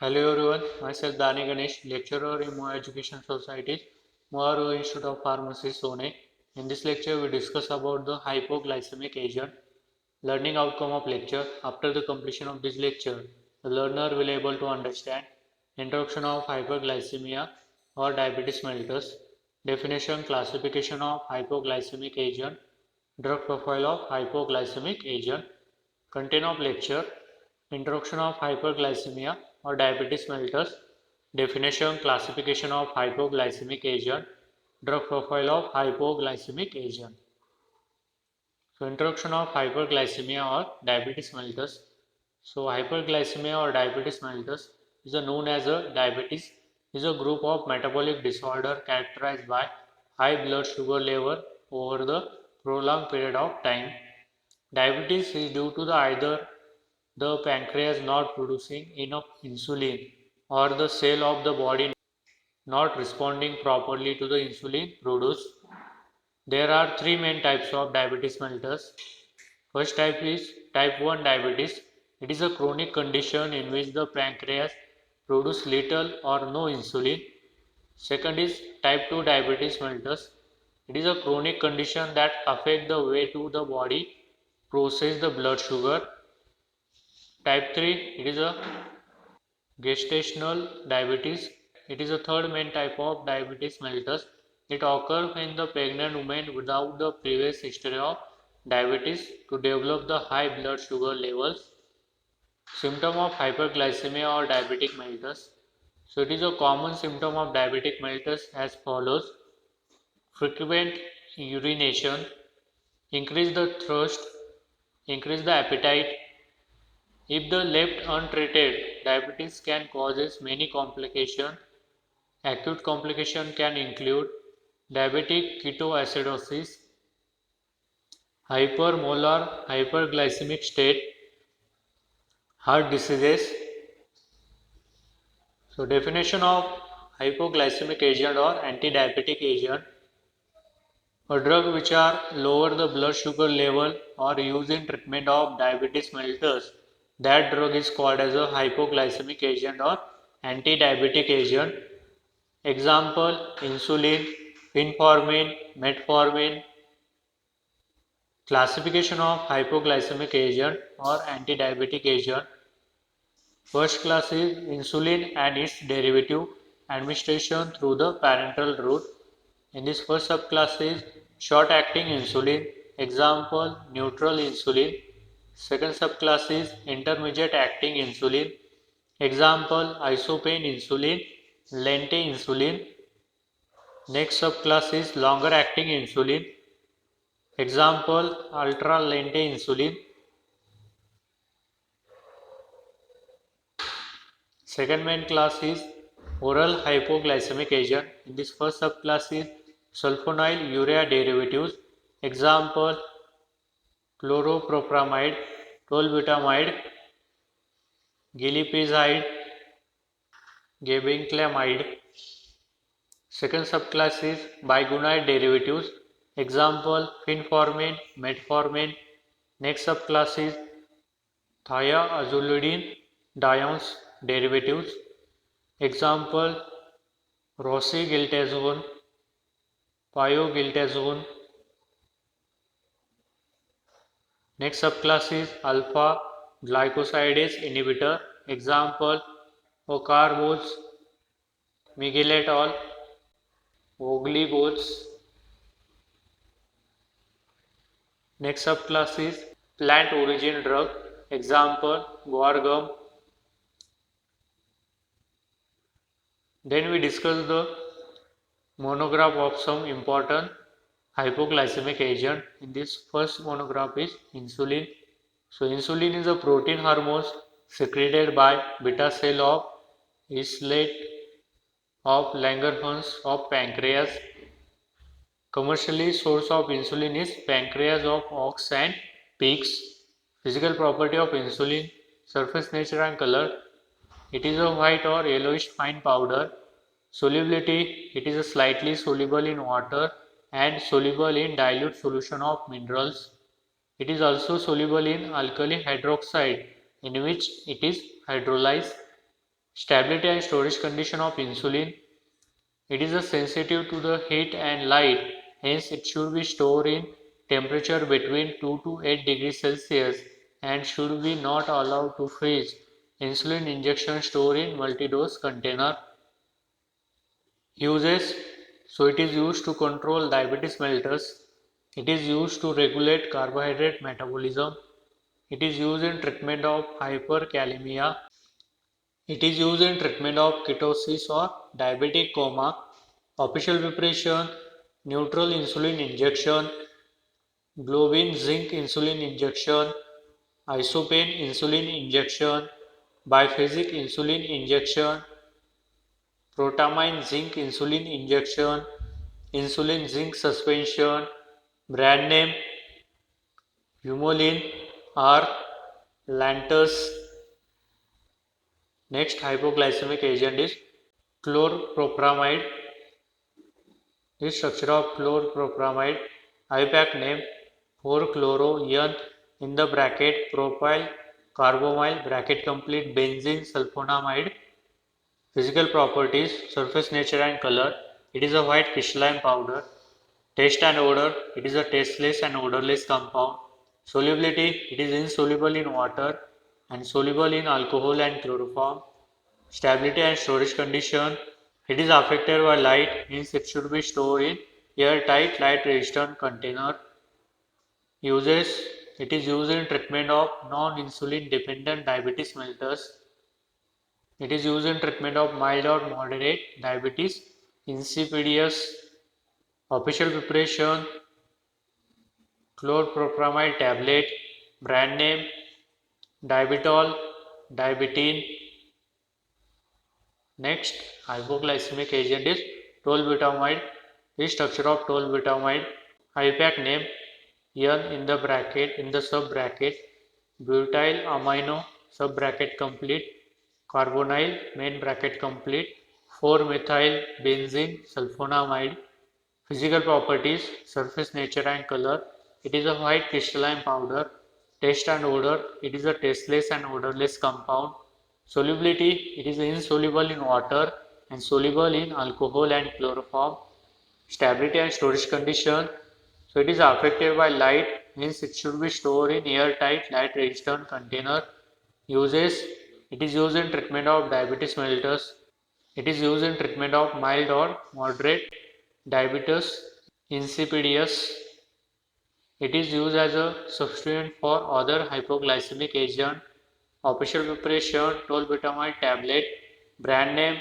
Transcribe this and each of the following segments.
Hello everyone, myself Dani Ganesh, lecturer in Moa Education Society, Moa Institute of Pharmacy, Sone. In this lecture, we discuss about the hypoglycemic agent. Learning outcome of lecture. After the completion of this lecture, the learner will able to understand introduction of hyperglycemia or diabetes mellitus, definition, classification of hypoglycemic agent, drug profile of hypoglycemic agent, content of lecture, introduction of hyperglycemia or diabetes mellitus, definition, classification of hypoglycemic agent, drug profile of hypoglycemic agent. So introduction of hyperglycemia or diabetes mellitus. So hyperglycemia or diabetes mellitus is known as a diabetes is a group of metabolic disorder characterized by high blood sugar level over the prolonged period of time. Diabetes is due to either the pancreas not producing enough insulin or the cell of the body not responding properly to the insulin produced. There are three main types of diabetes mellitus. First type is type 1 diabetes. It is a chronic condition in which the pancreas produces little or no insulin. Second is type 2 diabetes mellitus. It is a chronic condition that affects the way to the body process the blood sugar. Type 3, it is a gestational diabetes. It is the third main type of diabetes mellitus. It occurs in the pregnant woman without the previous history of diabetes to develop the high blood sugar levels. Symptom of hyperglycemia or diabetic mellitus. So it is a common symptom of diabetic mellitus as follows. Frequent urination, increase the thirst, increase the appetite. If the left untreated, diabetes can cause many complications. Acute complication can include diabetic ketoacidosis, hypermolar hyperglycemic state, heart diseases. So definition of hypoglycemic agent or anti-diabetic agent, a drug which are lower the blood sugar level or used in treatment of diabetes mellitus. That drug is called as a hypoglycemic agent or anti-diabetic agent. Example, insulin, metformin, metformin. Classification of hypoglycemic agent or anti-diabetic agent. First class is insulin and its derivative administration through the parenteral route. In this first subclass is short-acting insulin. Example, neutral insulin. Second subclass is intermediate-acting insulin. Example, isopain insulin, lente insulin. Next subclass is longer-acting insulin. Example, ultra lente insulin. Second main class is oral hypoglycemic agent. In this first subclass is sulfonyl urea derivatives. Example, chloropropamide, tolbutamide, gilipizide, gabapentin. Second subclass is biguanide derivatives. Example, fenformin, metformin. Next subclass is thiazolidine diones derivatives. Example, rosiglitazone, pioglitazone. Next subclass is alpha glycosidase inhibitor. Example, ocarbose, migelatol, oglibose. Next subclass is plant origin drug. Example, guar gum. Then we discuss the monograph of some important hypoglycemic agent. In this first monograph is insulin. So insulin is a protein hormone secreted by beta cell of islet of Langerhans of pancreas. Commercially source of insulin is pancreas of ox and pigs. Physical property of insulin, surface nature and color. It is a white or yellowish fine powder. Solubility, it is slightly soluble in water and soluble in dilute solution of minerals. It is also soluble in alkali hydroxide in which it is hydrolyzed. Stability and storage condition of insulin. It is sensitive to the heat and light, hence it should be stored in temperature between 2 to 8 degrees Celsius and should be not allowed to freeze. Insulin injection stored in multi-dose container. Uses. So it is used to control diabetes mellitus. It is used to regulate carbohydrate metabolism. It is used in treatment of hyperkalemia. It is used in treatment of ketosis or diabetic coma. Official preparation: neutral insulin injection, globin zinc insulin injection, isopain insulin injection, biphasic insulin injection, protamine zinc insulin injection, insulin zinc suspension, brand name Humulin or Lantus. Next hypoglycemic agent is chlorpropamide. This structure of chlorpropamide, IUPAC name 4-chloro-N in the bracket propyl carbamyl bracket complete benzene sulfonamide. Physical properties: surface nature and color. It is a white crystalline powder. Taste and odor: it is a tasteless and odorless compound. Solubility: it is insoluble in water and soluble in alcohol and chloroform. Stability and storage condition: it is affected by light, means it should be stored in airtight, light resistant container. Uses: it is used in treatment of non-insulin dependent diabetes mellitus. It is used in treatment of mild or moderate diabetes insipidus. Official preparation: chlorpropamide tablet, brand name Diabitol, Diabetin. Next hypoglycemic agent is tolbutamide. This structure of tolbutamide, IUPAC name N in the bracket, in the sub bracket, butyl amino sub bracket complete, carbonyl main bracket complete, 4-methyl benzene sulfonamide. Physical properties: surface nature and color. It is a white crystalline powder. Taste and odor: it is a tasteless and odorless compound. Solubility: it is insoluble in water and soluble in alcohol and chloroform. Stability and storage condition: so it is affected by light, hence it should be stored in airtight, light resistant container. Uses: it is used in treatment of diabetes mellitus. It is used in treatment of mild or moderate diabetes insipidus. It is used as a substituent for other hypoglycemic agent. Official preparation: tolbutamide tablet, brand name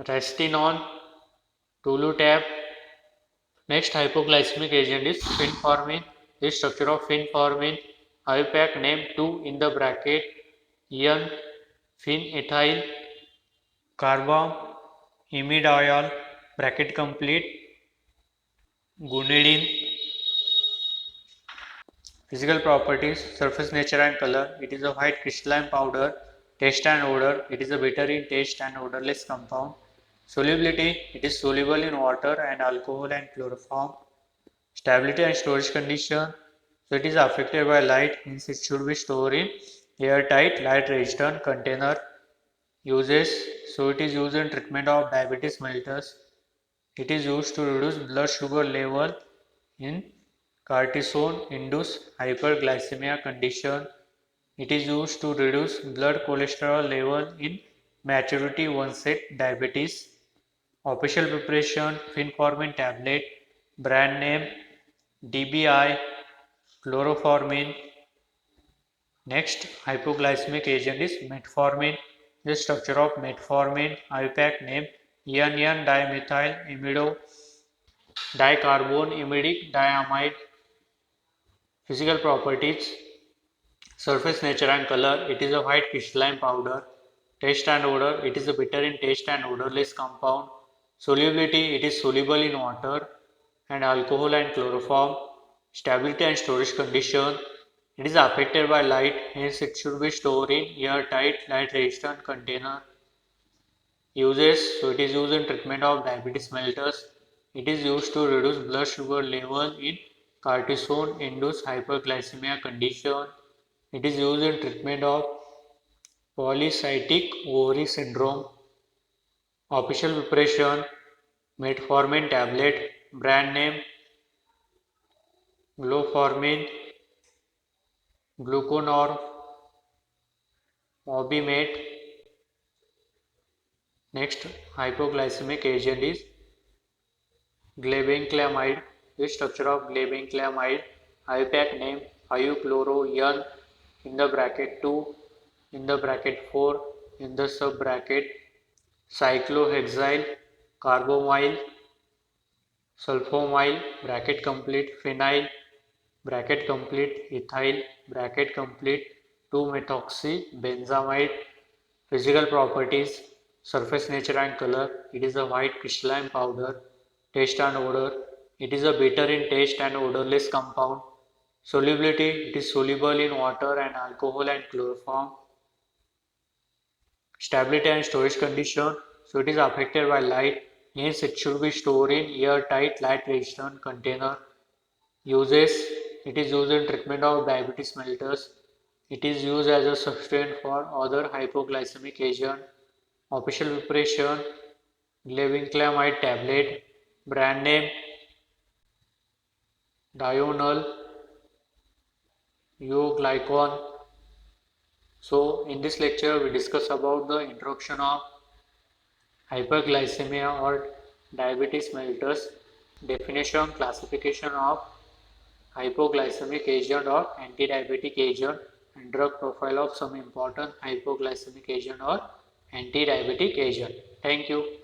Restinon, Tolutab. Next hypoglycemic agent is fenformin. This structure of fenformin, IUPAC name 2 in the bracket, N phenethyl carbamimidiol bracket complete, guanidine. Physical properties: surface nature and color. It is a white crystalline powder. Taste and odor: it is a bitter in taste and odorless compound. Solubility: it is soluble in water and alcohol and chloroform. Stability and storage condition: so it is affected by light, hence it should be stored in airtight, light resistant container. Uses: so it is used in treatment of diabetes mellitus. It is used to reduce blood sugar level in cortisone-induced hyperglycemia condition. It is used to reduce blood cholesterol level in maturity onset diabetes. Official preparation: fenformin tablet, brand name DBI, chloroformin. Next hypoglycemic agent is metformin. The structure of metformin, IUPAC name N,N-dimethyl amido dicarbonimidic diamide. Physical properties: surface nature and color. It is a white crystalline powder. Taste and odor: it is a bitter in taste and odorless compound. Solubility: it is soluble in water and alcohol and chloroform. Stability and storage condition: it is affected by light, hence it should be stored in airtight, light resistant container. Uses: so it is used in treatment of diabetes mellitus. It is used to reduce blood sugar level in cortisone-induced hyperglycemia condition. It is used in treatment of polycystic ovary syndrome. Official preparation: metformin tablet, brand name Gloformin, Gluconor, Mobimate. Next hypoglycemic agent is glibenclamide. The structure of glibenclamide: IUPAC name 5-chloro-N in the bracket 2 in the bracket 4 in the sub bracket cyclohexyl carbamyl sulfonyl bracket complete phenyl bracket complete ethyl bracket complete 2-methoxybenzamide. Physical properties: surface nature and color. It is a white crystalline powder. Taste and odor: it is a bitter in taste and odorless compound. Solubility: it is soluble in water and alcohol and chloroform. Stability and storage condition: so it is affected by light, hence it should be stored in airtight light resistant container. Uses: it is used in treatment of diabetes mellitus. It is used as a substituent for other hypoglycemic agent. Official preparation: glibenclamide tablet, brand name Dionyl Euglycon. So in this lecture we discuss about the introduction of hyperglycemia or diabetes mellitus, definition, classification of hypoglycemic agent or anti-diabetic agent, and drug profile of some important hypoglycemic agent or anti-diabetic agent. Thank you.